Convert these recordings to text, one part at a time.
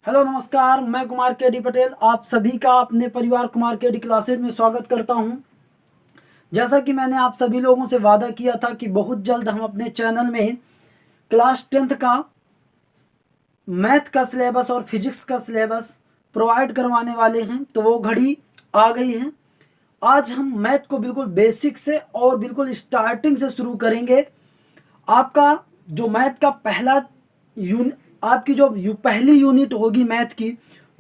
Hello नमस्कार, मैं कुमार के डी पटेल आप सभी का अपने परिवार कुमार के डी क्लासेज में स्वागत करता हूं। जैसा कि मैंने आप सभी लोगों से वादा किया था कि बहुत जल्द हम अपने चैनल में क्लास 10th का मैथ का सिलेबस और फिजिक्स का सिलेबस प्रोवाइड करवाने वाले हैं, तो वो घड़ी आ गई है। आज हम मैथ को बिल्कुल बेसिक से और बिल्कुल स्टार्टिंग से शुरू करेंगे। आपका जो मैथ का पहला आपकी जो पहली यूनिट होगी मैथ की,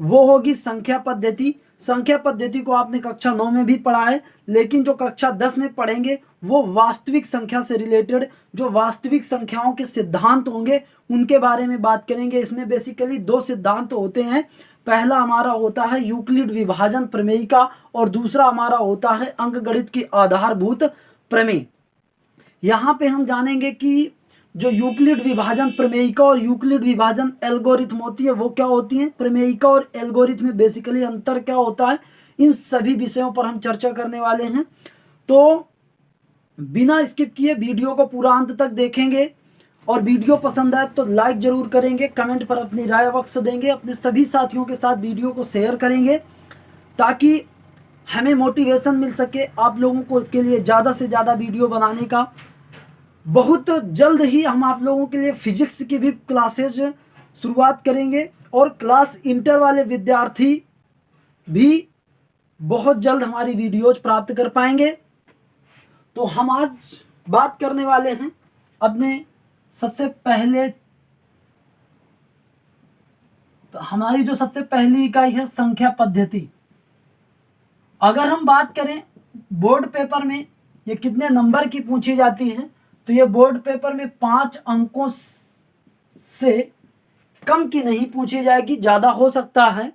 वो होगी संख्या पद्धति। संख्या पद्धति को आपने कक्षा 9 में भी पढ़ा है, लेकिन जो कक्षा 10 में पढ़ेंगे वो वास्तविक संख्या से रिलेटेड जो वास्तविक संख्याओं के सिद्धांत होंगे उनके बारे में बात करेंगे। इसमें बेसिकली दो सिद्धांत होते हैं। पहला हमारा होता है यूक्लिड विभाजन प्रमेय का और दूसरा हमारा होता है अंकगणित की आधारभूत प्रमेय। यहाँ पे हम जानेंगे कि जो यूक्लिड विभाजन प्रमेयिका और यूक्लिड विभाजन एल्गोरिथम होती है वो क्या होती है, प्रमेयिका और एल्गोरिथम में बेसिकली अंतर क्या होता है, इन सभी विषयों पर हम चर्चा करने वाले हैं। तो बिना स्किप किए वीडियो को पूरा अंत तक देखेंगे और वीडियो पसंद आए तो लाइक जरूर करेंगे, कमेंट पर अपनी राय अवश्य देंगे, अपने सभी साथियों के साथ वीडियो को शेयर करेंगे ताकि हमें मोटिवेशन मिल सके आप लोगों को के लिए ज़्यादा से ज़्यादा वीडियो बनाने का। बहुत जल्द ही हम आप लोगों के लिए फिजिक्स की भी क्लासेज शुरुआत करेंगे और क्लास इंटर वाले विद्यार्थी भी बहुत जल्द हमारी वीडियोज प्राप्त कर पाएंगे। तो हम आज बात करने वाले हैं अपने सबसे पहले, हमारी जो सबसे पहली इकाई है संख्या पद्धति। अगर हम बात करें बोर्ड पेपर में ये कितने नंबर की पूछी जाती है, तो ये बोर्ड पेपर में 5 अंकों से कम की नहीं पूछी जाएगी, ज़्यादा हो सकता है।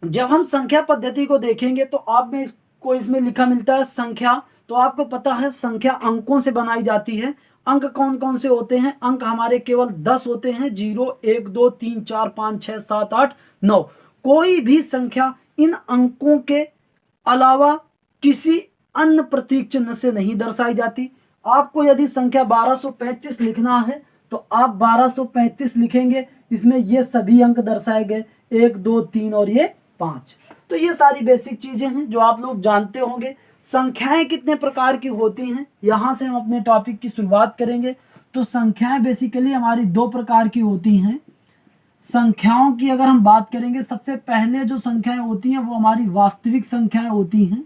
जब हम संख्या पद्धति को देखेंगे तो आप में को इसमें लिखा मिलता है संख्या, तो आपको पता है संख्या अंकों से बनाई जाती है। अंक कौन कौन से होते हैं? अंक हमारे केवल 10 होते हैं, 0 1 2 3 4 5 6 7 8 9। कोई भी संख्या इन अंकों के अलावा किसी अन्य प्रतीक चिन्ह से नहीं दर्शाई जाती। आपको यदि संख्या 1235 लिखना है तो आप 1235 लिखेंगे, इसमें ये सभी अंक दर्शाए गए 1 2 3 और ये 5। तो ये सारी बेसिक चीजें हैं जो आप लोग जानते होंगे। संख्याएं कितने प्रकार की होती हैं, यहां से हम अपने टॉपिक की शुरुआत करेंगे। तो संख्याएं बेसिकली हमारी दो प्रकार की होती हैं। संख्याओं की अगर हम बात करेंगे, सबसे पहले जो संख्याएं होती हैं वो हमारी वास्तविक संख्याएं होती हैं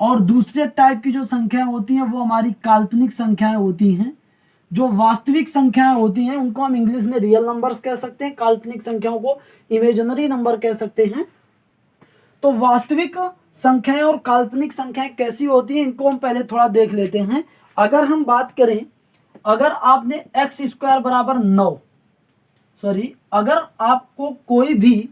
और दूसरे टाइप की जो संख्याएं होती हैं वो हमारी काल्पनिक संख्याएं होती हैं। जो वास्तविक संख्याएं होती हैं उनको हम इंग्लिश में रियल नंबर्स कह सकते हैं, काल्पनिक संख्याओं को इमेजिनरी नंबर कह सकते हैं। तो वास्तविक संख्याएं और काल्पनिक संख्याएं कैसी होती हैं इनको हम पहले थोड़ा देख लेते हैं। अगर हम बात करें, अगर आपने एक्स स्क्वायर बराबर 9, अगर आपको कोई भी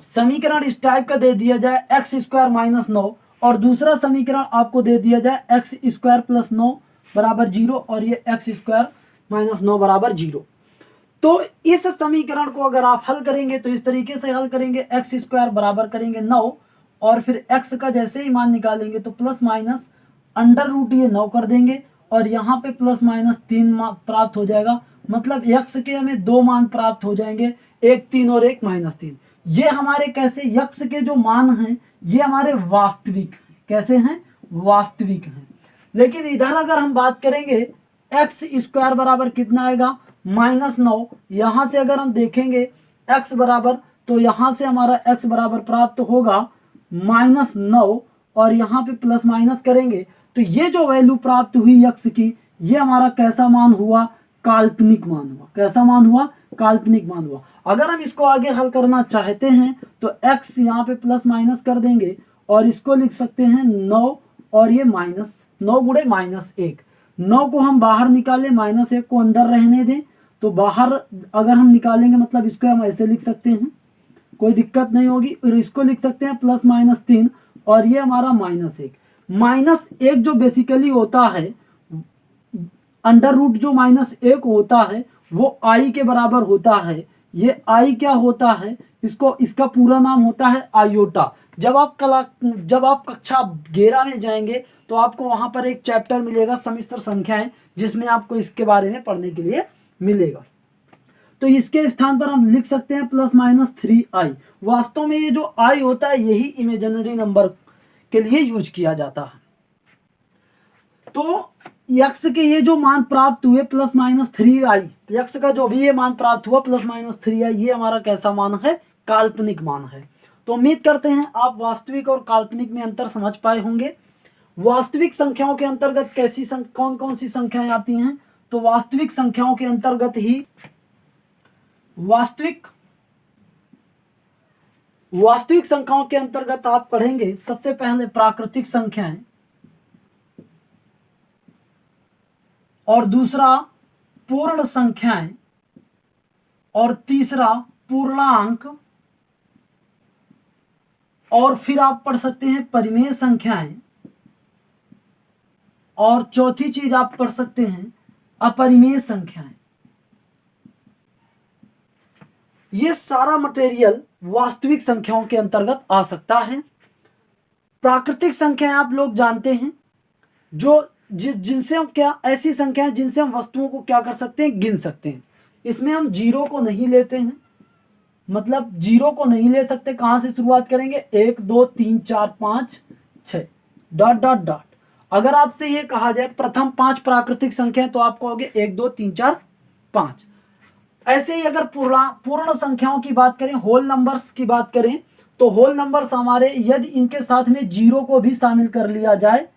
समीकरण इस टाइप का दे दिया जाए एक्स स्क्वायर माइनस 9 और दूसरा समीकरण आपको दे दिया जाए एक्स स्क्वायर प्लस 9 बराबर 0 और ये एक्स स्क्वायर माइनस 9 बराबर 0, तो इस समीकरण को अगर आप हल करेंगे तो इस तरीके से हल करेंगे, एक्स स्क्वायर बराबर करेंगे 9 और फिर एक्स का जैसे ही मान निकालेंगे तो प्लस माइनस अंडर रूट ये 9 कर देंगे और यहाँ पे प्लस माइनस 3 प्राप्त हो जाएगा। मतलब एक्स के हमें दो मान प्राप्त हो जाएंगे, एक 3 और एक -3। ये हमारे कैसे यक्ष के जो मान हैं ये हमारे वास्तविक कैसे हैं, वास्तविक हैं। लेकिन इधर अगर हम बात करेंगे एक्स स्क्वायर बराबर कितना आएगा -9, यहाँ से अगर हम देखेंगे एक्स बराबर, तो यहाँ से हमारा एक्स बराबर प्राप्त होगा -9 और यहाँ पे प्लस माइनस करेंगे तो ये जो वैल्यू प्राप्त हुई यक्ष की, ये हमारा कैसा मान हुआ, काल्पनिक मान हुआ। कैसा मान हुआ, काल्पनिक मान हुआ। अगर हम इसको आगे हल करना चाहते हैं तो x यहाँ पे प्लस माइनस कर देंगे और इसको लिख सकते हैं 9 और ये -9 गुणे -1। 9 को हम बाहर निकालें, -1 को अंदर रहने दें, तो बाहर अगर हम निकालेंगे मतलब इसको हम ऐसे लिख सकते हैं, कोई दिक्कत नहीं होगी। और इसको लिख सकते हैं +-3 और ये हमारा -1। -1 जो बेसिकली होता है अंडर रूट, जो -1 होता है वो i के बराबर होता है। ये i क्या होता है, इसका पूरा नाम होता है आयोटा। जब आप कक्षा 11 में जाएंगे तो आपको वहां पर एक चैप्टर मिलेगा सम्मिश्र संख्याएं, जिसमें आपको इसके बारे में पढ़ने के लिए मिलेगा। तो इसके स्थान पर हम लिख सकते हैं ±3i। वास्तव में ये जो i होता है यही इमेजिनरी नंबर के लिए यूज किया जाता है। तो यक्स के ये जो मान प्राप्त हुए ±3i, यक्स का जो भी ये मान प्राप्त हुआ ±3i, ये हमारा कैसा मान है? काल्पनिक मान है। तो उम्मीद करते हैं आप वास्तविक और काल्पनिक में अंतर समझ पाए होंगे। वास्तविक संख्याओं के अंतर्गत कौन कौन सी संख्याएं आती हैं? तो वास्तविक संख्याओं के अंतर्गत ही वास्तविक संख्याओं के अंतर्गत आप पढ़ेंगे सबसे पहले प्राकृतिक संख्याएं, और दूसरा पूर्ण संख्याएं, और तीसरा पूर्णांक, और फिर आप पढ़ सकते हैं परिमेय संख्याएं, और चौथी चीज आप पढ़ सकते हैं अपरिमेय संख्याएं। ये सारा मटेरियल वास्तविक संख्याओं के अंतर्गत आ सकता है। प्राकृतिक संख्याएं आप लोग जानते हैं, जो जिनसे हम क्या, ऐसी संख्याएं जिनसे हम वस्तुओं को क्या कर सकते हैं? गिन सकते हैं। इसमें हम जीरो को नहीं लेते हैं, मतलब जीरो को नहीं ले सकते। कहां से शुरुआत करेंगे? 1 2 3 4 5 6 डॉट डॉट डॉट। अगर आपसे ये कहा जाए प्रथम 5 प्राकृतिक संख्याएं, तो आप कहोगे 1 2 3 4 5। ऐसे ही अगर पूर्ण संख्याओं की बात करें, होल नंबर्स की बात करें, तो होल नंबर्स हमारे, यदि इनके साथ में जीरो को भी शामिल कर लिया जाए,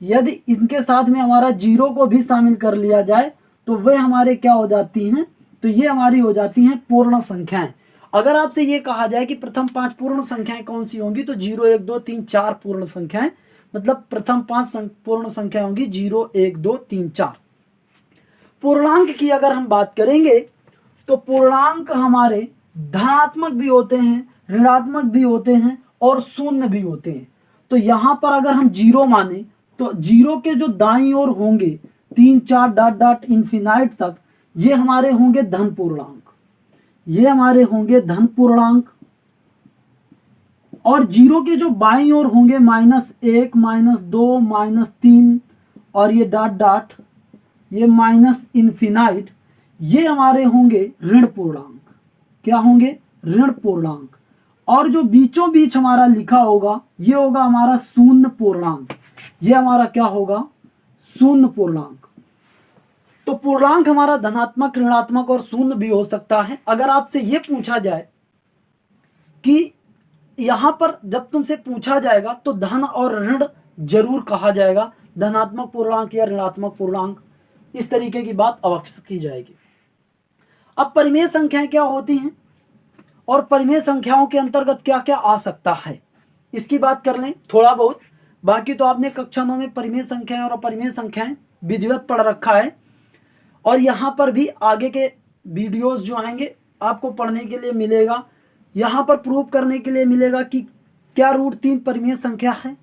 यदि इनके साथ में हमारा जीरो को भी शामिल कर लिया जाए, तो वे हमारे क्या हो जाती हैं? तो ये हमारी हो जाती हैं पूर्ण संख्याएं। अगर आपसे ये कहा जाए कि प्रथम 5 पूर्ण संख्याएं कौन सी होंगी, तो 0 1 2 3 4 पूर्ण संख्याएं, मतलब प्रथम 5 पूर्ण संख्या होंगी 0 1 2 3 4। पूर्णांक की अगर हम बात करेंगे, तो पूर्णांक हमारे धनात्मक भी होते हैं, ऋणात्मक भी होते हैं, और शून्य भी होते हैं। तो यहां पर अगर हम जीरो माने, तो जीरो के जो दाईं ओर होंगे 3 4 डॉट डॉट इन्फिनाइट तक, ये हमारे होंगे धन पूर्णांक, ये हमारे होंगे धन पूर्णांक। और जीरो के जो बाईं ओर होंगे -1 -2 -3 और ये डॉट डॉट, ये माइनस इन्फिनाइट, ये हमारे होंगे ऋण पूर्णांक। क्या होंगे? ऋण पूर्णांक। और जो बीचों बीच हमारा लिखा होगा, ये होगा हमारा शून्य पूर्णांक। ये हमारा क्या होगा? शून्य पूर्णांक। तो पूर्णांक हमारा धनात्मक, ऋणात्मक और शून्य भी हो सकता है। अगर आपसे ये पूछा जाए कि यहां पर जब तुमसे पूछा जाएगा, तो धन और ऋण जरूर कहा जाएगा, धनात्मक पूर्णांक या ऋणात्मक पूर्णांक, इस तरीके की बात अवश्य की जाएगी। अब परिमेय संख्याएं क्या होती हैं, और परिमेय संख्याओं के अंतर्गत क्या क्या आ सकता है, इसकी बात कर लें थोड़ा बहुत। बाकी तो आपने कक्षा 9 में परिमेय संख्याएं और अपरिमेय संख्याएं विधिवत पढ़ रखा है, और यहाँ पर भी आगे के वीडियोस जो आएंगे आपको पढ़ने के लिए मिलेगा। यहाँ पर प्रूव करने के लिए मिलेगा कि क्या √3 परिमेय संख्या है,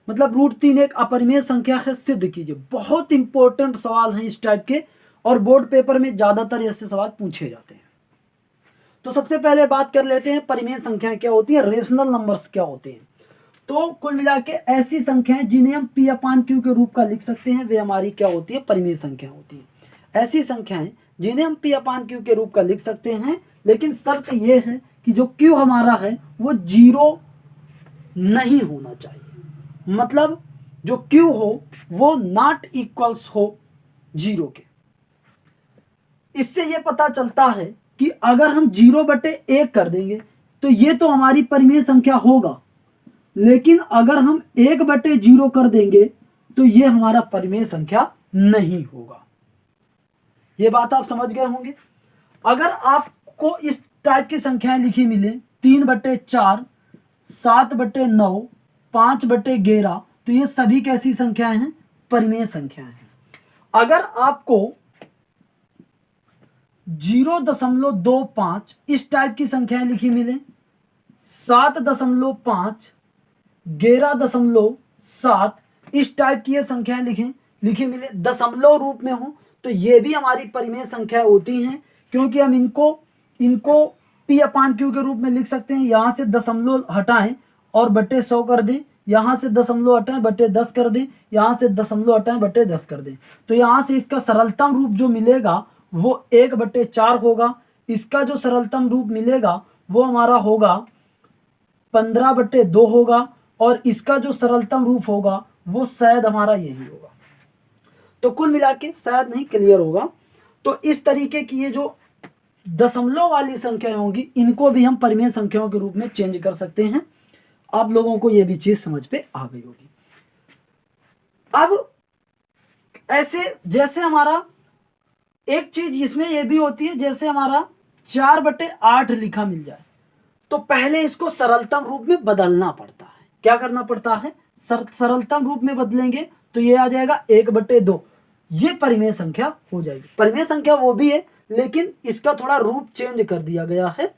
मतलब √3 एक अपरिमेय संख्या है, सिद्ध कीजिए। बहुत इंपॉर्टेंट सवाल हैं इस टाइप के, और बोर्ड पेपर में ज़्यादातर ऐसे सवाल पूछे जाते हैं। तो सबसे पहले बात कर लेते हैं परिमेय संख्याएं क्या होती हैं, रेशनल नंबर्स क्या होते हैं। तो कुल मिला के ऐसी संख्याएं जिन्हें हम P/Q के रूप का लिख सकते हैं, वे हमारी क्या होती है? परिमेय संख्या होती है। ऐसी संख्याएं जिन्हें हम P/Q के रूप का लिख सकते हैं, लेकिन शर्त यह है कि जो Q हमारा है वो 0 नहीं होना चाहिए, मतलब जो Q हो वो नॉट इक्वल्स हो 0 के। इससे ये पता चलता है कि अगर हम 0/1 कर देंगे तो ये तो हमारी परिमेय संख्या होगा, लेकिन अगर हम 1/0 कर देंगे तो ये हमारा परिमेय संख्या नहीं होगा। ये बात आप समझ गए होंगे। अगर आपको इस टाइप की संख्याएं लिखी मिले 3/4, 7/9, 5/11, तो ये सभी कैसी संख्याएं हैं? परिमेय संख्याएं हैं। अगर आपको 0.25 इस टाइप की संख्याएं लिखी मिले, 7.5, 11.7 इस टाइप की ये संख्याएं लिखी मिले, दशमलव रूप में हो, तो ये भी हमारी परिमेय संख्याएं होती हैं, क्योंकि हम इनको P/Q के रूप में लिख सकते हैं। यहाँ से दशमलव हटाएं और बटे 100 कर दें, यहाँ से दशमलव हटाएं बटे 10 कर दें, यहाँ से दशमलव हटाएं बटे 10 कर दें, तो यहाँ से इसका सरलतम रूप जो मिलेगा वो 1/4 होगा। इसका जो सरलतम रूप मिलेगा वो हमारा होगा 15/2 होगा, और इसका जो सरलतम रूप होगा वो शायद हमारा यही होगा। तो कुल मिला के शायद नहीं, क्लियर होगा। तो इस तरीके की ये जो दशमलव वाली संख्याएं होंगी इनको भी हम परिमेय संख्याओं के रूप में चेंज कर सकते हैं। आप लोगों को ये भी चीज समझ पे आ गई होगी। अब ऐसे जैसे हमारा एक चीज इसमें यह भी होती है, जैसे हमारा 4/8 लिखा मिल जाए तो पहले इसको सरलतम रूप में बदलना पड़ता है। क्या करना पड़ता है? सरलतम रूप में बदलेंगे तो ये आ जाएगा 1/2। ये परिमेय संख्या हो जाएगी। परिमेय संख्या वो भी है, लेकिन इसका थोड़ा रूप चेंज कर दिया गया है।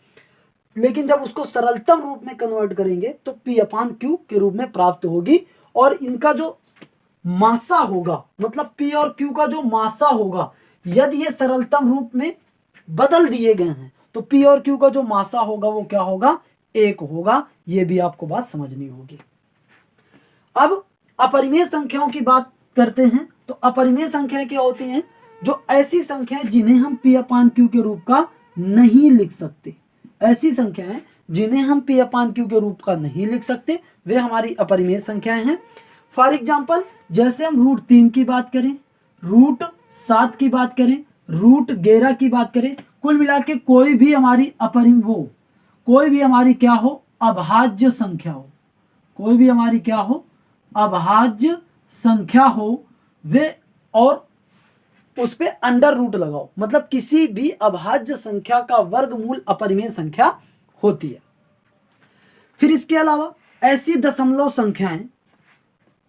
लेकिन जब उसको सरलतम रूप में कन्वर्ट करेंगे तो P/Q के रूप में प्राप्त होगी, और इनका जो मासा होगा, मतलब P और Q का जो मासा होगा, यदि ये सरलतम रूप में बदल दिए गए हैं तो P और Q का जो मासा होगा वो क्या होगा? 1 होगा। ये भी आपको बात समझनी होगी। अब अपरिमेय संख्याओं की बात करते हैं। तो अपरिमेय संख्याएं क्या होती हैं? जो ऐसी संख्याएं जिन्हें हम P/Q के रूप का नहीं लिख सकते। ऐसी संख्याएं जिन्हें हम P/Q के रूप का नहीं लिख सकते वे हमारी अपरिमेय संख्याएं हैं। फॉर एग्जाम्पल, जैसे हम √3 की बात करें, √7 की बात करें, √11 की बात करें, कुल मिला के कोई भी हमारी कोई भी हमारी क्या हो? अभाज्य संख्या हो। कोई भी हमारी क्या हो? अभाज्य संख्या हो वे, और उस पे अंडर रूट लगाओ, मतलब किसी भी अभाज्य संख्या का वर्गमूल अपरिमेय संख्या होती है। फिर इसके अलावा ऐसी दशमलव संख्याएं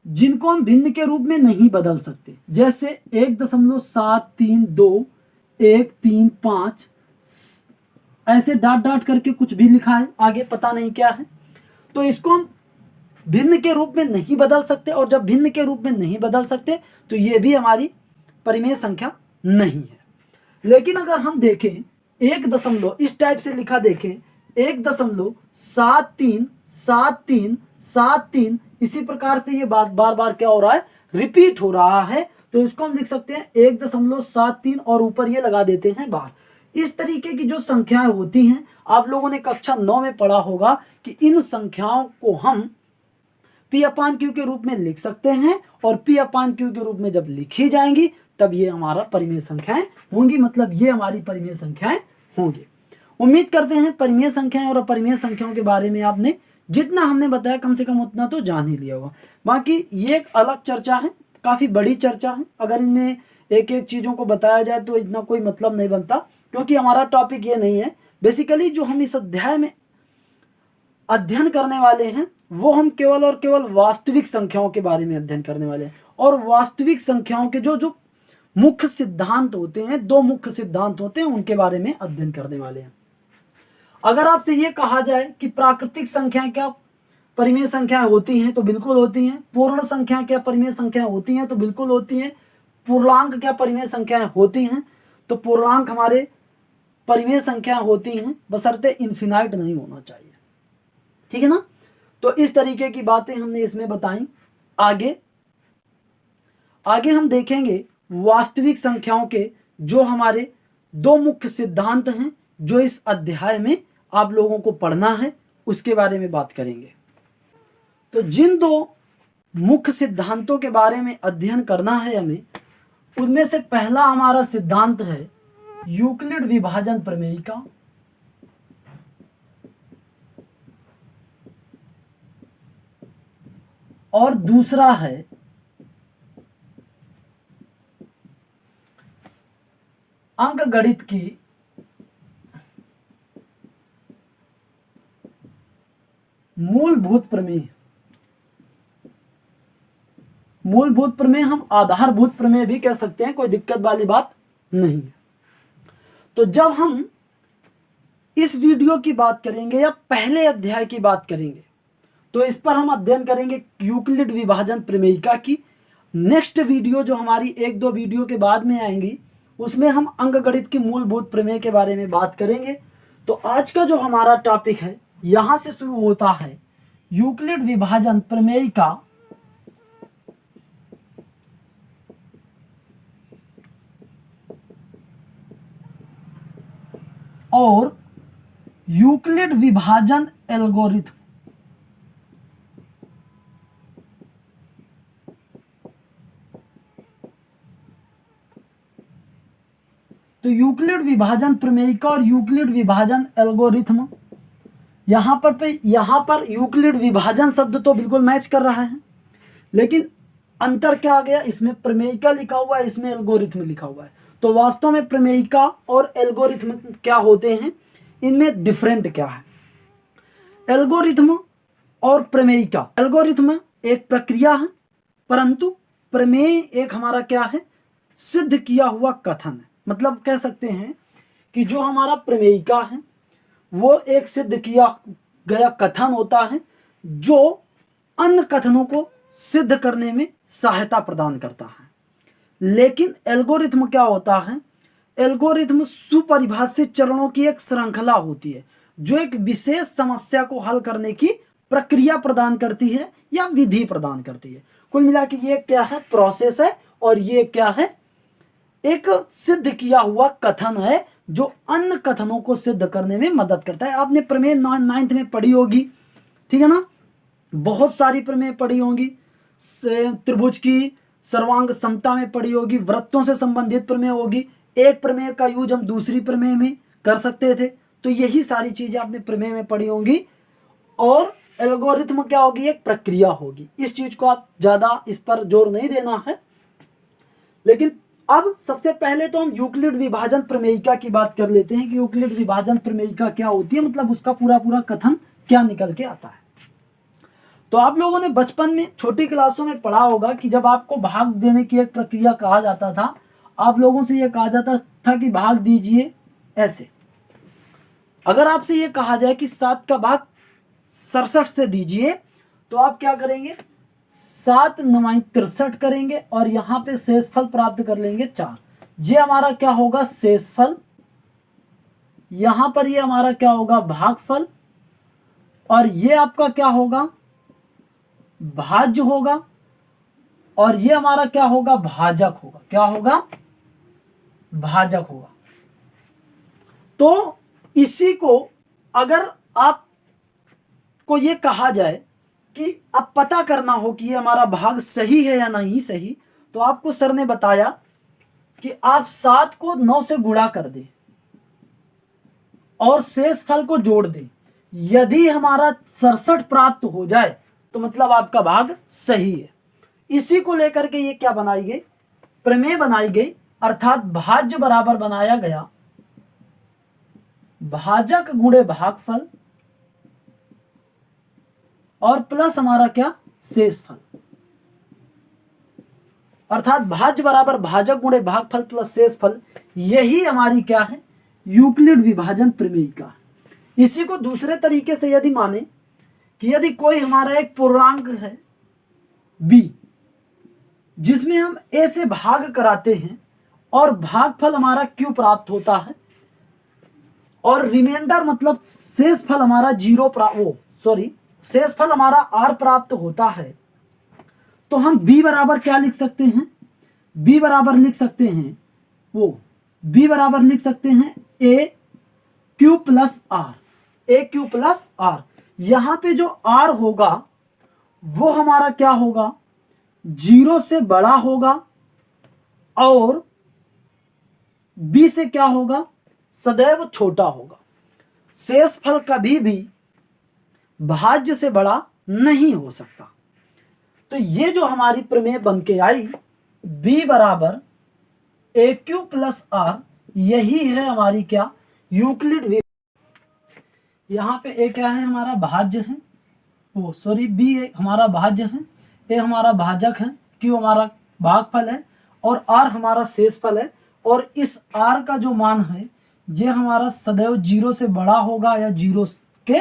जिनको हम भिन्न के रूप में नहीं बदल सकते, जैसे 1.732, 135, ऐसे डाट डाट करके कुछ भी लिखा है, आगे पता नहीं क्या है, तो इसको हम भिन्न के रूप में नहीं बदल सकते। और जब भिन्न के रूप में नहीं बदल सकते तो ये भी हमारी परिमेय संख्या नहीं है। लेकिन अगर हम देखें एक दशमलव इस टाइप से लिखा देखें, 1.737373, इसी प्रकार से ये बात बार बार क्या हो रहा है? रिपीट हो रहा है। तो इसको हम लिख सकते हैं 1.73 और ऊपर ये लगा देते हैं बार। इस तरीके की जो संख्याएं होती हैं, आप लोगों ने कक्षा 9 में पढ़ा होगा कि इन संख्याओं को हम P/Q के रूप में लिख सकते हैं, और P/Q के रूप में जब लिखी जाएंगी तब ये हमारा परिमेय संख्याएं होंगी, मतलब ये हमारी परिमेय संख्याएं होंगी। उम्मीद करते हैं परिमेय संख्याएं और अपरिमेय संख्याओं के बारे में आपने जितना हमने बताया कम से कम उतना तो जान ही लिया होगा। बाकी ये एक अलग चर्चा है, काफ़ी बड़ी चर्चा है। अगर इनमें एक एक चीज़ों को बताया जाए तो इतना कोई मतलब नहीं बनता, क्योंकि हमारा टॉपिक ये नहीं है। बेसिकली जो हम इस अध्याय में अध्ययन करने वाले हैं वो हम केवल और केवल वास्तविक संख्याओं के बारे में अध्ययन करने वाले हैं। और वास्तविक संख्याओं के जो जो मुख्य सिद्धांत होते हैं, 2 मुख्य सिद्धांत होते हैं, उनके बारे में अध्ययन करने वाले हैं। अगर आपसे ये कहा जाए कि प्राकृतिक संख्याएं क्या परिमेय संख्याएं होती हैं, तो बिल्कुल होती हैं। पूर्ण संख्याएं क्या परिमेय संख्याएं होती हैं, तो बिल्कुल होती हैं। पूर्णांक क्या परिमेय संख्याएं होती हैं, तो पूर्णांक हमारे परिमेय संख्याएं होती हैं, बशर्ते इन्फिनाइट नहीं होना चाहिए। ठीक है ना? तो इस तरीके की बातें हमने इसमें बताई। आगे हम देखेंगे वास्तविक संख्याओं के जो हमारे 2 मुख्य सिद्धांत हैं, जो इस अध्याय में आप लोगों को पढ़ना है, उसके बारे में बात करेंगे। तो जिन 2 मुख्य सिद्धांतों के बारे में अध्ययन करना है हमें, उनमें से पहला हमारा सिद्धांत है यूक्लिड विभाजन प्रमेय का, और दूसरा है अंकगणित की मूलभूत प्रमेय। मूलभूत प्रमेय हम आधारभूत प्रमेय भी कह सकते हैं, कोई दिक्कत वाली बात नहीं है। तो जब हम इस वीडियो की बात करेंगे या पहले अध्याय की बात करेंगे, तो इस पर हम अध्ययन करेंगे यूक्लिड विभाजन प्रमेयिका की। नेक्स्ट वीडियो जो हमारी 1-2 वीडियो के बाद में आएंगी, उसमें हम अंकगणित की मूलभूत प्रमेय के बारे में बात करेंगे। तो आज का जो हमारा टॉपिक है, यहाँ से शुरू होता है यूक्लिड विभाजन प्रमेयिका और यूक्लिड विभाजन एल्गोरिथम। तो यूक्लिड विभाजन प्रमेयिका और यूक्लिड विभाजन एल्गोरिथम, यहाँ पर यूक्लिड विभाजन शब्द तो बिल्कुल मैच कर रहा है, लेकिन अंतर क्या आ गया, इसमें प्रमेयिका लिखा हुआ है, इसमें एल्गोरिथम लिखा हुआ है। तो वास्तव में प्रमेयिका और एल्गोरिथम क्या होते हैं, इनमें डिफरेंट क्या है। एल्गोरिथम और प्रमेयिका, एल्गोरिथम एक प्रक्रिया है, परंतु प्रमेय एक हमारा क्या है, सिद्ध किया हुआ कथन है। मतलब कह सकते हैं कि जो हमारा प्रमेयिका है वो एक सिद्ध किया गया कथन होता है जो अन्य कथनों को सिद्ध करने में सहायता प्रदान करता है। लेकिन एल्गोरिथम क्या होता है, एल्गोरिथम सुपरिभाषित चरणों की एक श्रृंखला होती है जो एक विशेष समस्या को हल करने की प्रक्रिया प्रदान करती है या विधि प्रदान करती है। कुल मिला के ये क्या है, प्रोसेस है, और ये क्या है, एक सिद्ध किया हुआ कथन है जो अन्य कथनों को सिद्ध करने में मदद करता है। आपने प्रमेय 9th में पढ़ी होगी, ठीक है ना, बहुत सारी प्रमेय पढ़ी होंगी, त्रिभुज की सर्वांग समता में पढ़ी होगी, वृत्तों से संबंधित प्रमेय होगी, एक प्रमेय का यूज हम दूसरी प्रमेय में कर सकते थे। तो यही सारी चीजें आपने प्रमेय में पढ़ी होंगी। और एल्गोरिथम क्या होगी, एक प्रक्रिया होगी। इस चीज को आप ज्यादा इस पर जोर नहीं देना है। लेकिन अब सबसे पहले तो हम यूक्लिड विभाजन प्रमेयिका की बात कर लेते हैं कि यूक्लिड विभाजन प्रमेयिका क्या होती है, मतलब उसका पूरा कथन क्या निकल के आता है। तो आप लोगों ने बचपन में छोटी क्लासों में पढ़ा होगा कि जब आपको भाग देने की एक प्रक्रिया कहा जाता था, आप लोगों से यह कहा जाता था कि भाग दीजिए ऐसे। अगर आपसे यह कहा जाए कि 7 का भाग 67 से दीजिए, तो आप क्या करेंगे, 7 9 63 करेंगे और यहाँ पे शेषफल प्राप्त कर लेंगे 4। ये हमारा क्या होगा, शेषफल। यहाँ पर ये हमारा क्या होगा, भागफल। और ये आपका क्या होगा, भाज्य होगा। और ये हमारा क्या होगा, भाजक होगा। क्या होगा, भाजक होगा। तो इसी को अगर आपको ये कहा जाए कि अब पता करना हो कि ये हमारा भाग सही है या नहीं सही, तो आपको सर ने बताया कि आप 7 को 9 से गुणा कर दें और शेषफल को जोड़ दें। यदि हमारा 67 प्राप्त हो जाए तो मतलब आपका भाग सही है। इसी को लेकर के ये क्या बनाई गई, प्रमेय बनाई गई, अर्थात भाज्य बराबर बनाया गया भाजक गुणे भागफल और प्लस हमारा क्या, शेषफल। अर्थात भाज्य बराबर भाजक गुणे भागफल प्लस शेषफल, यही हमारी क्या है, यूक्लिड विभाजन प्रमेयिका है। इसी को दूसरे तरीके से यदि माने कि यदि कोई हमारा एक पूर्णांक है b, जिसमें हम a से भाग कराते हैं और भागफल हमारा q प्राप्त होता है और रिमाइंडर मतलब शेषफल हमारा शेषफल हमारा r प्राप्त होता है, तो हम b बराबर क्या लिख सकते हैं, b बराबर लिख सकते हैं a q प्लस r। यहाँ पे जो r होगा वो हमारा क्या होगा, 0 से बड़ा होगा और b से क्या होगा, सदैव छोटा होगा। शेषफल कभी भी भाज्य से बड़ा नहीं हो सकता। तो ये जो हमारी प्रमेय बन के आई b बराबर aq प्लस r, यही है हमारी क्या, यूक्लिड। यहाँ पे a क्या है, हमारा भाज्य है, b हमारा भाज्य है, a हमारा भाजक है, q हमारा भागफल है और r हमारा शेषफल है। और इस r का जो मान है ये हमारा सदैव 0 से बड़ा होगा या 0 के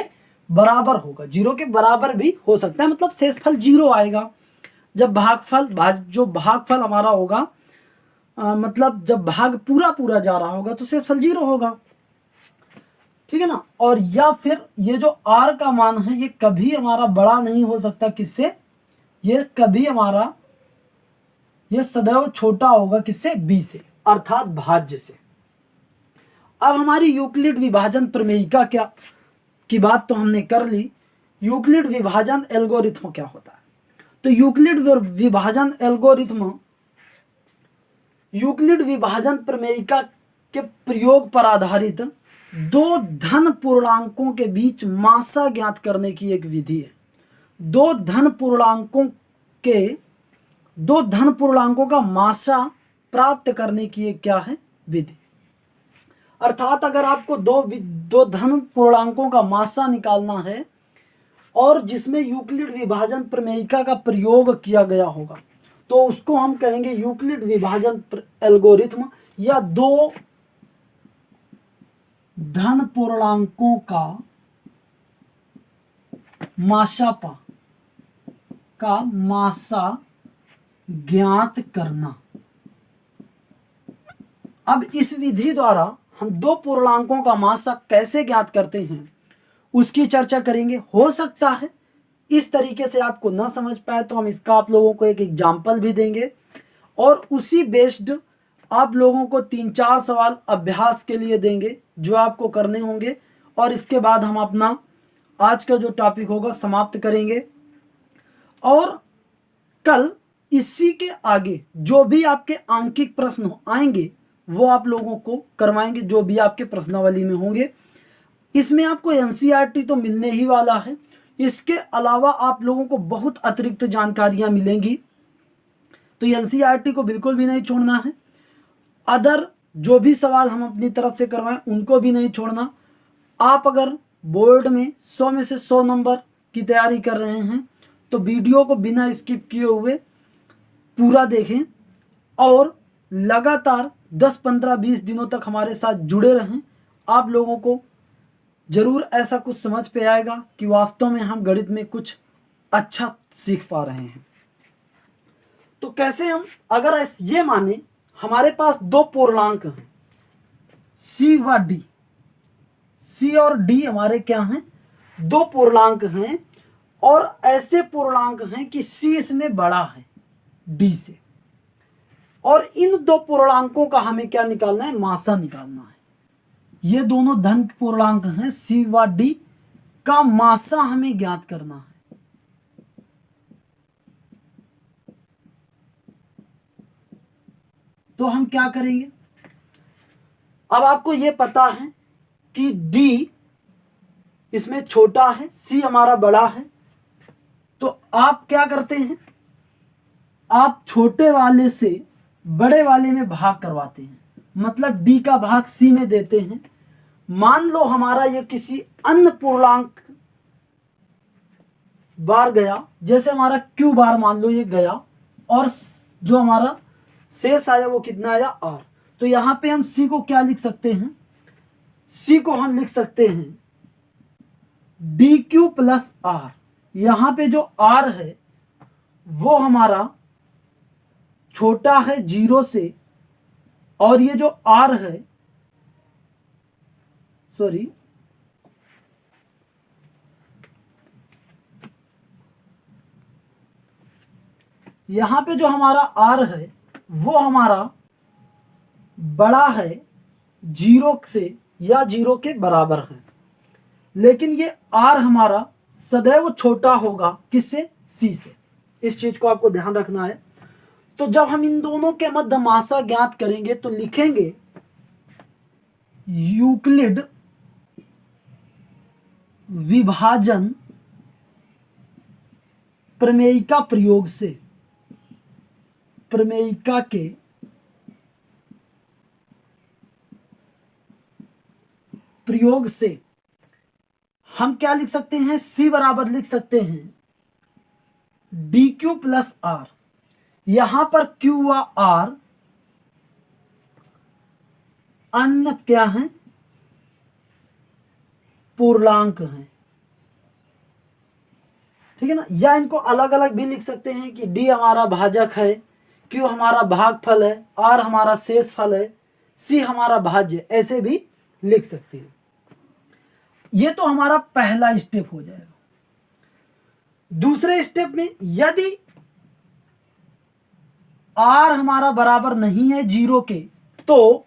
बराबर होगा। 0 के बराबर भी हो सकता है, मतलब शेषफल 0 आएगा जब जो भागफल हमारा होगा, मतलब जब भाग पूरा जा रहा होगा तो शेषफल 0 होगा, ठीक है ना। और या फिर ये जो r का मान है ये कभी हमारा बड़ा नहीं हो सकता, किससे, ये कभी हमारा ये सदैव छोटा होगा, किससे, b से, अर्थात भाज्य से। अब हमारी यूक्लिड विभाजन प्रमेयिका क्या की बात तो हमने कर ली। यूक्लिड विभाजन एल्गोरिथम क्या होता है? तो यूक्लिड विभाजन प्रमेयिका के प्रयोग पर आधारित दो धन पूर्णांकों के बीच मासा ज्ञात करने की एक विधि है। दो धन पूर्णांकों का मासा प्राप्त करने की एक क्या है? विधि। अर्थात अगर आपको दो धन पूर्णांकों का मासा निकालना है और जिसमें यूक्लिड विभाजन प्रमेयिका का प्रयोग किया गया होगा तो उसको हम कहेंगे यूक्लिड विभाजन एल्गोरिथम, या दो धन पूर्णांकों का मासा ज्ञात करना। अब इस विधि द्वारा हम दो पूर्णांकों का मासा कैसे ज्ञात करते हैं उसकी चर्चा करेंगे। हो सकता है इस तरीके से आपको ना समझ पाए तो हम इसका आप लोगों को एक एग्जाम्पल भी देंगे और उसी बेस्ड आप लोगों को 3-4 सवाल अभ्यास के लिए देंगे जो आपको करने होंगे, और इसके बाद हम अपना आज का जो टॉपिक होगा समाप्त करेंगे। और कल इसी के आगे जो भी आपके आंकिक प्रश्न आएंगे वो आप लोगों को करवाएंगे, जो भी आपके प्रश्नावली में होंगे। इसमें आपको एनसीईआरटी तो मिलने ही वाला है, इसके अलावा आप लोगों को बहुत अतिरिक्त जानकारियां मिलेंगी, तो एनसीईआरटी को बिल्कुल भी नहीं छोड़ना है। अदर जो भी सवाल हम अपनी तरफ से करवाएं उनको भी नहीं छोड़ना। आप अगर बोर्ड में 100 में से 100 नंबर की तैयारी कर रहे हैं तो वीडियो को बिना स्किप किए हुए पूरा देखें और लगातार 10, 15, 20 दिनों तक हमारे साथ जुड़े रहें। आप लोगों को ज़रूर ऐसा कुछ समझ पे आएगा कि वास्तव में हम गणित में कुछ अच्छा सीख पा रहे हैं। तो कैसे हम, अगर ये माने हमारे पास दो पूर्णांक हैं सी व डी, सी और डी हमारे क्या हैं? दो पूर्णांक हैं, और ऐसे पूर्णांक हैं कि सी इसमें बड़ा है डी से, और इन दो पूर्णांकों का हमें क्या निकालना है? मासा निकालना है। ये दोनों धन पूर्णांक हैं, सी व डी का मासा हमें ज्ञात करना है। तो हम क्या करेंगे? अब आपको ये पता है कि डी इसमें छोटा है, सी हमारा बड़ा है, तो आप क्या करते हैं? आप छोटे वाले से बड़े वाले में भाग करवाते हैं, मतलब डी का भाग सी में देते हैं। मान लो हमारा ये किसी अन्य पूर्णांक बार गया, जैसे हमारा क्यू बार मान लो ये गया, और जो हमारा शेष आया वो कितना आया? आर। तो यहां पे हम सी को क्या लिख सकते हैं? सी को हम लिख सकते हैं डी क्यू प्लस आर। यहां पे जो आर है वो हमारा छोटा है 0 से, और ये जो आर है, सॉरी, यहां पे जो हमारा आर है वो हमारा बड़ा है 0 से या 0 के बराबर है, लेकिन ये आर हमारा सदैव छोटा होगा किससे? सी से। इस चीज को आपको ध्यान रखना है। तो जब हम इन दोनों के मध्य मासा ज्ञात करेंगे तो लिखेंगे यूक्लिड विभाजन प्रमेयिका प्रयोग से, प्रमेयिका के प्रयोग से हम क्या लिख सकते हैं? सी बराबर लिख सकते हैं डी क्यू प्लस आर। यहां पर क्यू व आर अन्य क्या है? पूर्णांक हैं, ठीक है ना। या इनको अलग अलग भी लिख सकते हैं कि डी हमारा भाजक है, क्यू हमारा भागफल है, आर हमारा शेषफल है, सी हमारा भाज्य, ऐसे भी लिख सकते हैं। ये तो हमारा पहला स्टेप हो जाएगा। दूसरे स्टेप में यदि आर हमारा बराबर नहीं है 0 के, तो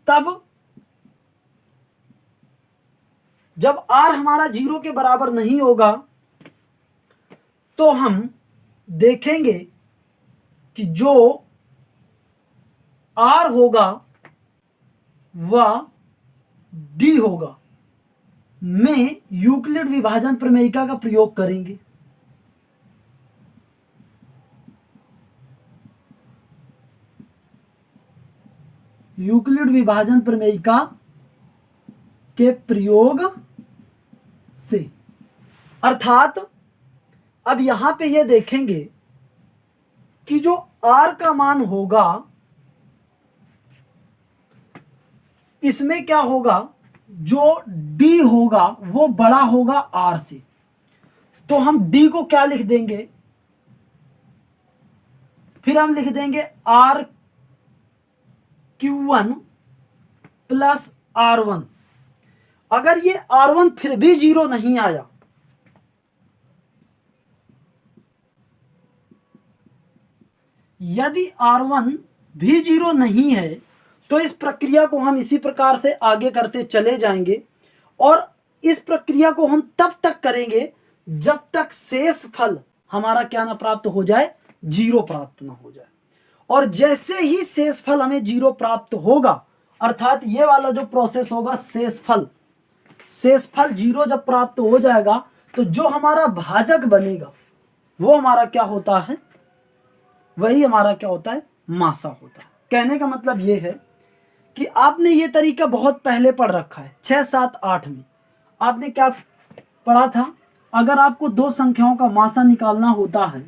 तब जब r हमारा 0 के बराबर नहीं होगा तो हम देखेंगे कि जो r होगा वह d होगा, में यूक्लिड विभाजन प्रमेयिका का प्रयोग करेंगे। यूक्लिड विभाजन प्रमेयिका के प्रयोग से, अर्थात अब यहां पे ये देखेंगे कि जो r का मान होगा इसमें क्या होगा, जो d होगा वो बड़ा होगा r से, तो हम d को क्या लिख देंगे, फिर हम लिख देंगे RQ1 प्लस R1। अगर ये R1 फिर भी 0 नहीं आया, यदि R1 भी 0 नहीं है तो इस प्रक्रिया को हम इसी प्रकार से आगे करते चले जाएंगे और इस प्रक्रिया को हम तब तक करेंगे जब तक शेष फल हमारा क्या ना प्राप्त हो जाए, 0 प्राप्त ना हो जाए। और जैसे ही शेष फल हमें 0 प्राप्त होगा, अर्थात ये वाला जो प्रोसेस होगा शेष फल 0 जब प्राप्त हो जाएगा तो जो हमारा भाजक बनेगा वो हमारा क्या होता है, वही हमारा क्या होता है, मासा होता है। कहने का मतलब ये है कि आपने ये तरीका बहुत पहले पढ़ रखा है, 6, 7, 8 में आपने क्या पढ़ा था, अगर आपको दो संख्याओं का मासा निकालना होता है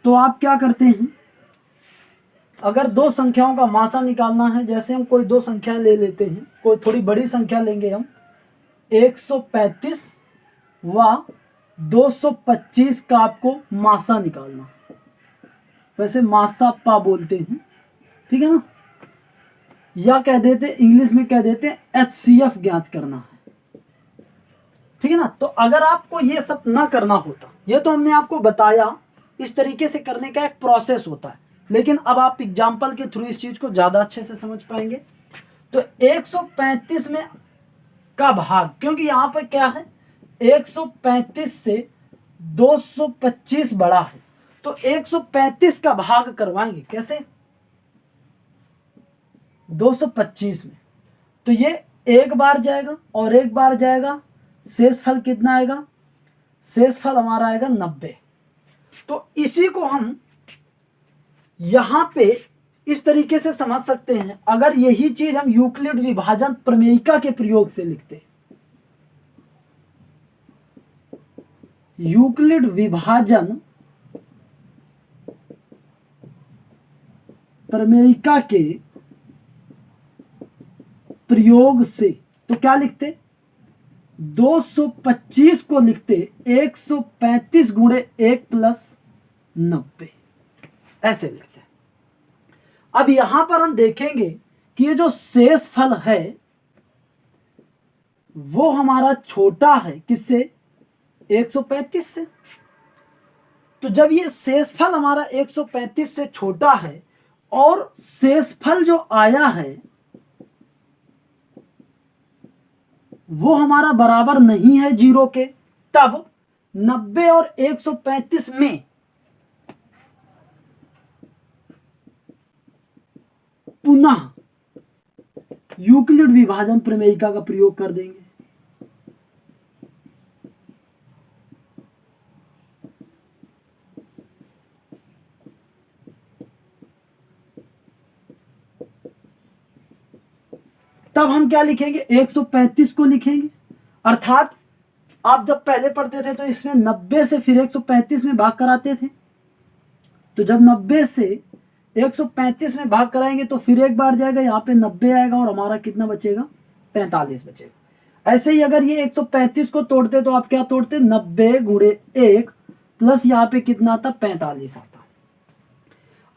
तो आप क्या करते हैं, अगर दो संख्याओं का मासा निकालना है, जैसे हम कोई दो संख्याएं ले लेते हैं, कोई थोड़ी बड़ी संख्या लेंगे हम, 135 व 225 का आपको मासा निकालना, वैसे मासा पा बोलते हैं, ठीक है ना, या कह देते इंग्लिश में कह देते हैं HCF ज्ञात करना है, ठीक है ना। तो अगर आपको ये सब ना करना होता, ये तो हमने आपको बताया इस तरीके से करने का एक प्रोसेस होता है, लेकिन अब आप एग्जाम्पल के थ्रू इस चीज को ज्यादा अच्छे से समझ पाएंगे। तो 135 में का भाग, क्योंकि यहाँ पर क्या है, 135 से 225 बड़ा है, तो 135 का भाग करवाएंगे कैसे, 225 में, तो ये एक बार जाएगा और एक बार जाएगा, शेष फल कितना आएगा, शेष फल हमारा आएगा 90। तो इसी को हम यहां पे इस तरीके से समझ सकते हैं, अगर यही चीज हम यूक्लिड विभाजन प्रमेयिका के प्रयोग से लिखते हैं, यूक्लिड विभाजन प्रमेयिका के प्रयोग से, तो क्या लिखते, 225 को लिखते 135 गुणे 1 प्लस 90, ऐसे लिखते हैं। अब यहां पर हम देखेंगे कि ये जो शेष फल है वो हमारा छोटा है किससे, 135 से। तो जब ये शेष फल हमारा 135 से छोटा है और शेष फल जो आया है वो हमारा बराबर नहीं है 0 के, तब 90 और 135 में पुनः यूक्लिड विभाजन प्रमेयिका का प्रयोग कर देंगे। तब हम क्या लिखेंगे, 135 को लिखेंगे, अर्थात आप जब पहले पढ़ते थे तो इसमें 90 से फिर 135 में भाग कराते थे, तो जब 90 से 135 में भाग कराएंगे तो फिर एक बार जाएगा, यहाँ पे 90 आएगा और हमारा कितना बचेगा, 45 बचेगा। ऐसे ही अगर ये 135 को तोड़ते तो आप क्या तोड़ते, 90 गुणे 1 प्लस यहाँ पे कितना आता, 45 आता।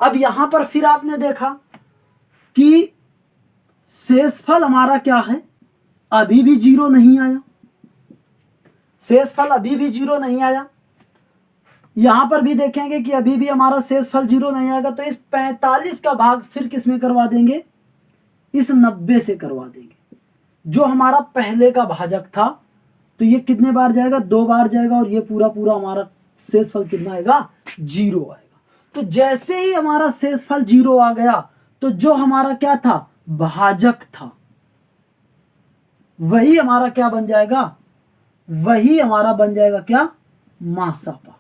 अब यहां पर फिर आपने देखा कि शेषफल हमारा क्या है, अभी भी 0 नहीं आया, शेषफल अभी भी 0 नहीं आया। यहां पर भी देखेंगे कि अभी भी हमारा शेषफल 0 नहीं आएगा, तो इस 45 का भाग फिर किस में करवा देंगे, इस 90 से करवा देंगे। जो हमारा पहले का भाजक था तो ये कितने बार जाएगा, 2 बार जाएगा, और ये पूरा पूरा हमारा शेषफल कितना आएगा, 0 आएगा। तो जैसे ही हमारा शेषफल 0 आ गया तो जो हमारा क्या था, भाजक था, वही हमारा क्या बन जाएगा, वही हमारा बन जाएगा क्या, मासापा,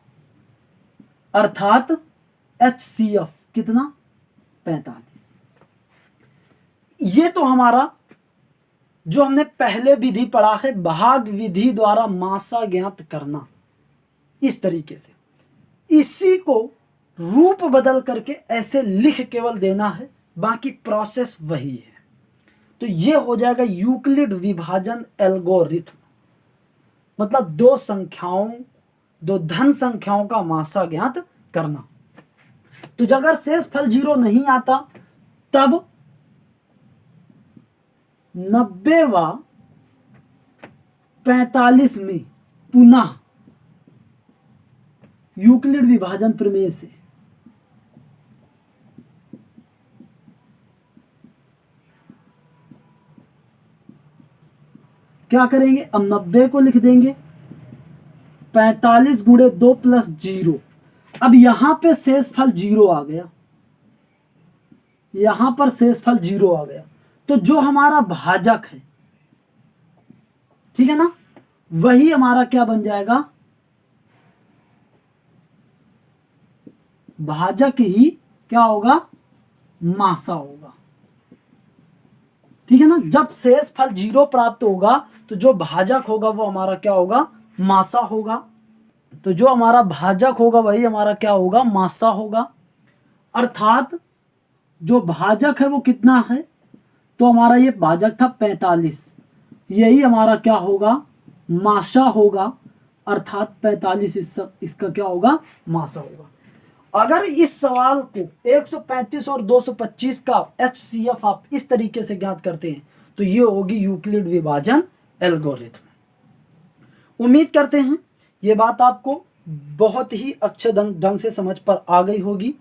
अर्थात HCF कितना, 45। ये तो हमारा जो हमने पहले विधि पढ़ा है, भाग विधि द्वारा मासा ज्ञात करना, इस तरीके से इसी को रूप बदल करके ऐसे लिख केवल देना है, बाकी प्रोसेस वही है। तो ये हो जाएगा यूक्लिड विभाजन एल्गोरिथम, मतलब दो धन संख्याओं का मासा ज्ञात करना। तो अगर शेषफल 0 नहीं आता तब 90वां 45 में पुनः यूक्लिड विभाजन प्रमेय से क्या करेंगे, अब 90 को लिख देंगे 45 गुणे 2 प्लस 0। अब यहां पे शेषफल 0 आ गया, यहां पर शेषफल 0 आ गया, तो जो हमारा भाजक है, ठीक है ना, वही हमारा क्या बन जाएगा, भाजक ही क्या होगा, मासा होगा। ठीक है ना, जब शेषफल 0 प्राप्त होगा तो जो भाजक होगा वो हमारा क्या होगा, मासा होगा। तो जो हमारा भाजक होगा वही हमारा क्या होगा, मासा होगा। अर्थात जो भाजक है वो कितना है, तो हमारा ये भाजक था 45, यही हमारा क्या होगा, मासा होगा, अर्थात 45 इसका क्या होगा, मासा होगा। अगर इस सवाल को 135 और 225 का HCF आप इस तरीके से ज्ञात करते हैं तो ये होगी यूक्लिड विभाजन एल्गोरिथम। उम्मीद करते हैं ये बात आपको बहुत ही अच्छे ढंग से समझ पर आ गई होगी।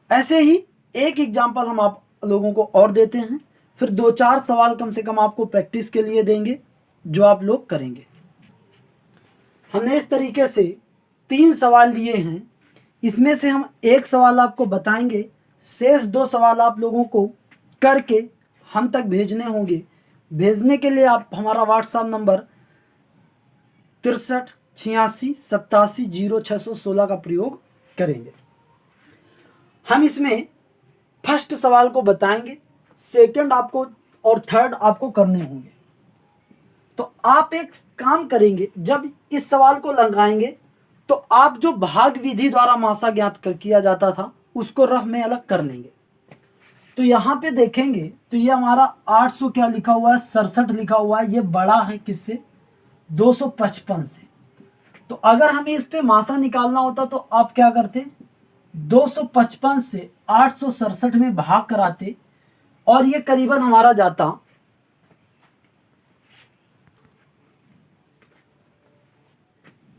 ऐसे ही एक एग्जाम्पल हम आप लोगों को और देते हैं, फिर 2-4 सवाल कम से कम आपको प्रैक्टिस के लिए देंगे जो आप लोग करेंगे। हमने इस तरीके से 3 सवाल लिए हैं, इसमें से हम एक सवाल आपको बताएंगे, शेष 2 सवाल आप लोगों को करके हम तक भेजने होंगे। भेजने के लिए आप हमारा व्हाट्सएप नंबर 63 86 87 0616 का प्रयोग करेंगे। हम इसमें फर्स्ट सवाल को बताएंगे, सेकंड आपको और थर्ड आपको करने होंगे। तो आप एक काम करेंगे, जब इस सवाल को लगाएंगे तो आप जो भाग विधि द्वारा मासा ज्ञात किया जाता था उसको रफ में अलग कर लेंगे। तो यहाँ पे देखेंगे तो ये हमारा 800 क्या लिखा हुआ है, 67 लिखा हुआ है, ये बड़ा है किससे, 255 से। तो अगर हमें इस पे मासा निकालना होता तो आप क्या करते, 255 से 867 में भाग कराते और ये करीबन हमारा जाता,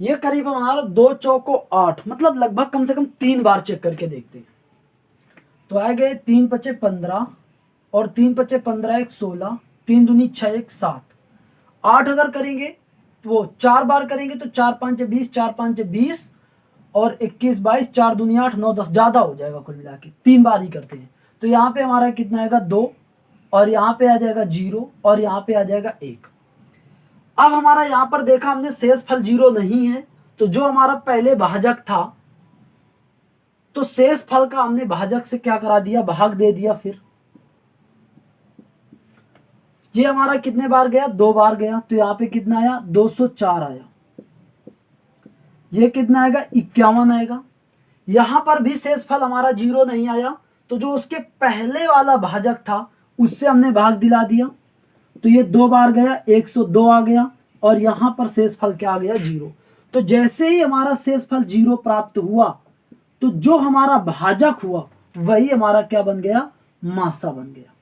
ये करीब हमारा 2 चौको 8, मतलब लगभग कम से कम 3 बार चेक करके देखते हैं। तो आ गए 3 पचे 15 और 3 पचे 15 1 16, 3 दूनी 6 1 7। 8 अगर करेंगे तो वो 4 बार करेंगे तो 4 5 20, 4 5 20 और 21 22, 4 दूनी 8 9 10, ज़्यादा हो जाएगा कुल मिला के, 3 बार ही करते हैं। तो यहाँ पे हमारा कितना आएगा 2, और यहाँ पे आ जाएगा 0, और यहाँ पे आ जाएगा 1। अब हमारा यहाँ पर देखा हमने शेषफल 0 नहीं है, तो जो हमारा पहले भाजक था तो शेषफल का हमने भाजक से क्या करा दिया, भाग दे दिया। फिर ये हमारा कितने बार गया, 2 बार गया, तो यहाँ पे कितना आया, 204 आया। ये कितना आएगा, 51 आएगा। यहाँ पर भी शेषफल हमारा 0 नहीं आया, तो जो उसके पहले वाला भाजक था उससे हमने भाग दिला दिया, तो ये 2 बार गया, 102 आ गया, और यहाँ पर शेषफल क्या आ गया, 0। तो जैसे ही हमारा शेषफल 0 प्राप्त हुआ तो जो हमारा भाजक हुआ वही हमारा क्या बन गया, मासा बन गया।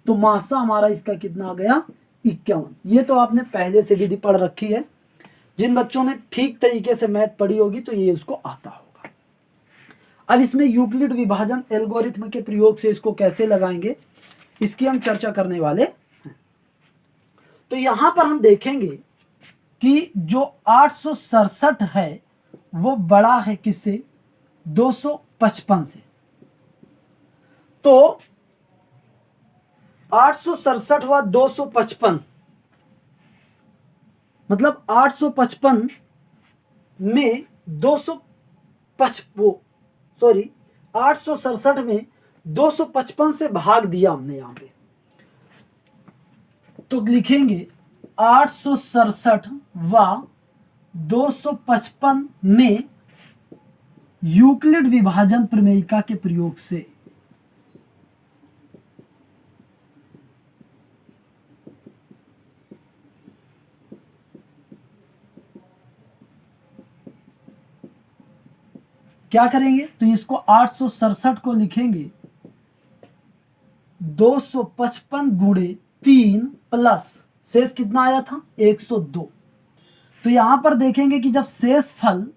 तो मासा हमारा इसका कितना आ गया, 51। ये तो आपने पहले से विधि पढ़ रखी है, जिन बच्चों ने ठीक तरीके से मैथ पढ़ी होगी तो ये उसको आता होगा। अब इसमें यूक्लिड विभाजन एल्गोरिथम के प्रयोग से इसको कैसे लगाएंगे इसकी हम चर्चा करने वाले हैं। तो यहां पर हम देखेंगे कि जो 867 है वो बड़ा है किससे, 255 से। तो 867 हुआ 255, मतलब 855 में 867 में 255 से भाग दिया हमने यहां पे, तो लिखेंगे 867 व 255 में यूक्लिड विभाजन प्रमेयिका के प्रयोग से। क्या करेंगे, तो इसको 867 को लिखेंगे 255 गुणे 3 प्लस शेष कितना आया था, 102। तो यहां पर देखेंगे कि जब शेष फल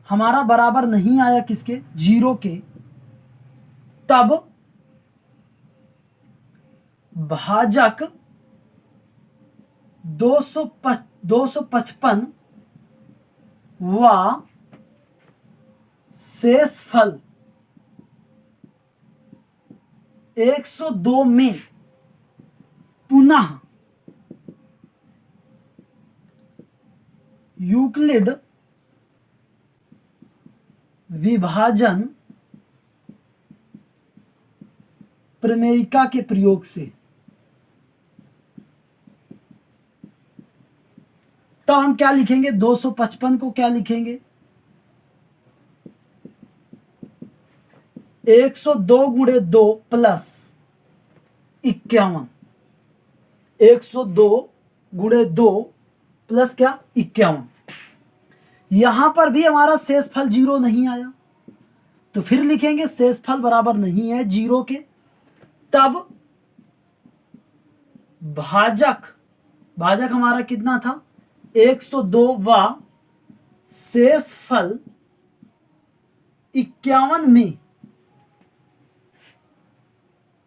हमारा बराबर नहीं आया किसके, 0 के, तब भाजक 255 व शेष फल 102 में पुनः यूक्लिड विभाजन प्रमेयिका के प्रयोग से। तो हम क्या लिखेंगे, 255 को क्या लिखेंगे, 102 गुणे 2 प्लस 51, 102 गुणे 2 प्लस क्या, 51। यहां पर भी हमारा शेष फल 0 नहीं आया, तो फिर लिखेंगे शेष फल बराबर नहीं है 0 के, तब भाजक हमारा कितना था, 102 व शेष फल 51 में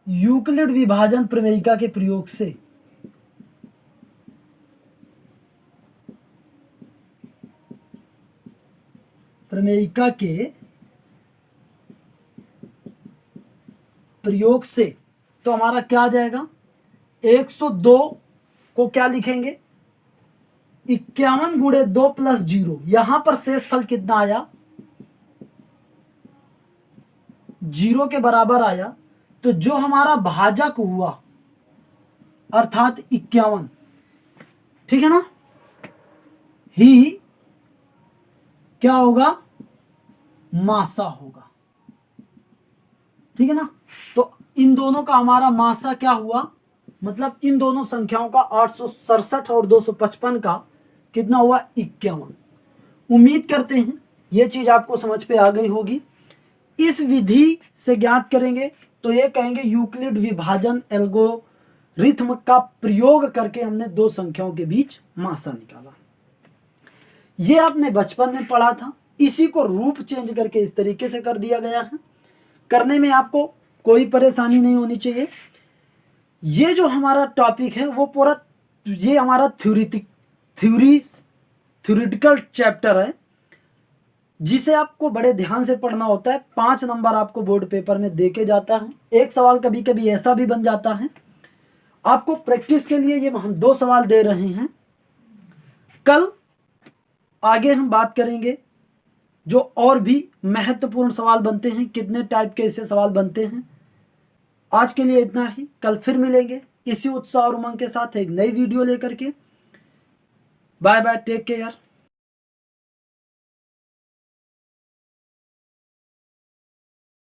यूक्लिड विभाजन प्रमेयिका के प्रयोग से। प्रमेयिका के प्रयोग से तो हमारा क्या आ जाएगा, 102 को क्या लिखेंगे, 51 गुणे 2 प्लस 0। यहां पर शेष फल कितना आया, 0 के बराबर आया, तो जो हमारा भाजक हुआ अर्थात 51, ठीक है ना, ही क्या होगा, मासा होगा, ठीक है ना। तो इन दोनों का हमारा मासा क्या हुआ, मतलब इन दोनों संख्याओं का 867 और 255 का कितना हुआ, 51। उम्मीद करते हैं ये चीज आपको समझ पे आ गई होगी। इस विधि से ज्ञात करेंगे तो ये कहेंगे यूक्लिड विभाजन एल्गोरिथम का प्रयोग करके हमने दो संख्याओं के बीच मासा निकाला। ये आपने बचपन में पढ़ा था, इसी को रूप चेंज करके इस तरीके से कर दिया गया है। करने में आपको कोई परेशानी नहीं होनी चाहिए। ये जो हमारा टॉपिक है वो पूरा ये हमारा थ्योरेटिकल चैप्टर है, जिसे आपको बड़े ध्यान से पढ़ना होता है। 5 नंबर आपको बोर्ड पेपर में देके जाता है। एक सवाल कभी कभी ऐसा भी बन जाता है। आपको प्रैक्टिस के लिए ये हम 2 सवाल दे रहे हैं। कल आगे हम बात करेंगे जो और भी महत्वपूर्ण सवाल बनते हैं, कितने टाइप के ऐसे सवाल बनते हैं। आज के लिए इतना ही, कल फिर मिलेंगे इसी उत्साह और उमंग के साथ एक नई वीडियो लेकर के। Bye bye, take care.